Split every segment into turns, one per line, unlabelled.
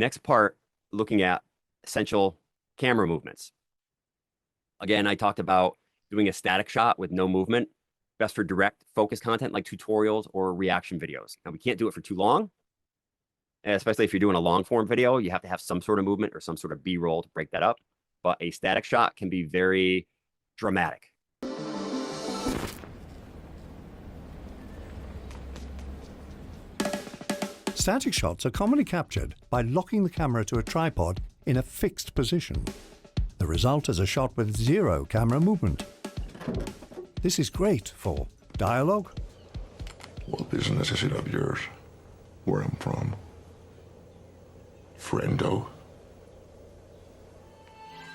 next part, looking at essential camera movements. Again, I talked about doing a static shot with no movement, best for direct focus content like tutorials or reaction videos. Now, we can't do it for too long, especially if you're doing a long form video. You have to have some sort of movement or some sort of B-roll to break that up. But a static shot can be very dramatic.
Static shots are commonly captured by locking the camera to a tripod in a fixed position. The result is a shot with zero camera movement. This is great for dialogue.
What business is it of yours? Where I'm from? Friendo.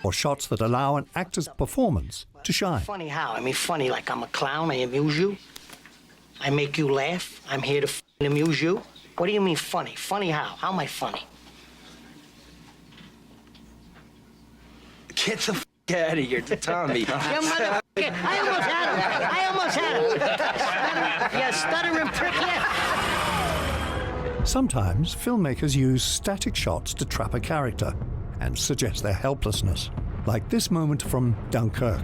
Or shots that allow an actor's performance to shine.
Funny how? I mean, funny like I'm a clown, I amuse you. I make you laugh. I'm here to amuse you. What do you mean funny? Funny how? How am I funny?
Get the out of here, Tommy.
You motherfucker! I almost had him! I almost had him! You stuttering prick, yeah!
Sometimes filmmakers use static shots to trap a character and suggest their helplessness, like this moment from Dunkirk.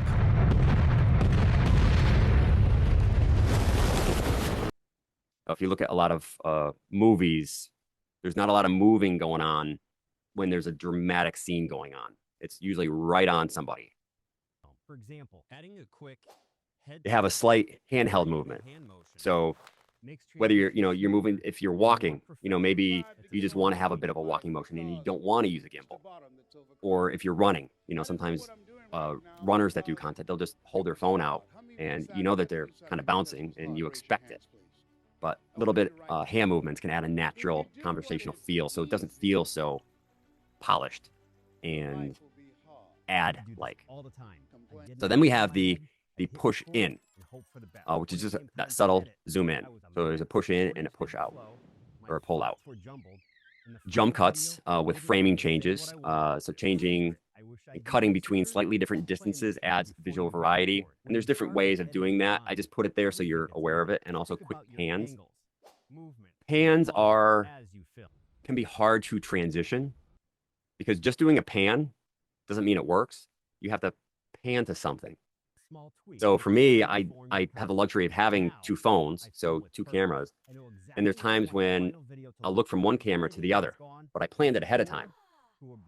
If you look at a lot of movies, there's not a lot of moving going on when there's a dramatic scene going on. It's usually right on somebody.
For example, adding a quick head.
They have a slight handheld movement. So whether you're moving, if you're walking, maybe you just want to have a bit of a walking motion and you don't want to use a gimbal. Or if you're running, sometimes runners that do content, they'll just hold their phone out and that they're kind of bouncing and you expect it. But a little bit hand movements can add a natural conversational feel, so it doesn't feel so polished and ad-like. So then we have the push in, which is just that subtle zoom in. So there's a push in and a push out, or a pull out. Jump cuts with framing changes. So changing and cutting between slightly different distances adds visual variety. And there's different ways of doing that. I just put it there so you're aware of it. And also quick pans. Pans can be hard to transition because just doing a pan doesn't mean it works. You have to pan to something. So for me, I have the luxury of having two phones, so two cameras. And there's times when I'll look from one camera to the other, but I planned it ahead of time.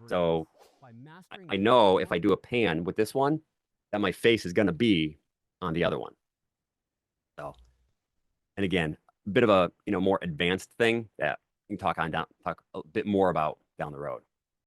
So I know if I do a pan with this one, that my face is going to be on the other one. So, and again, a bit of a more advanced thing that we can talk a bit more about down the road.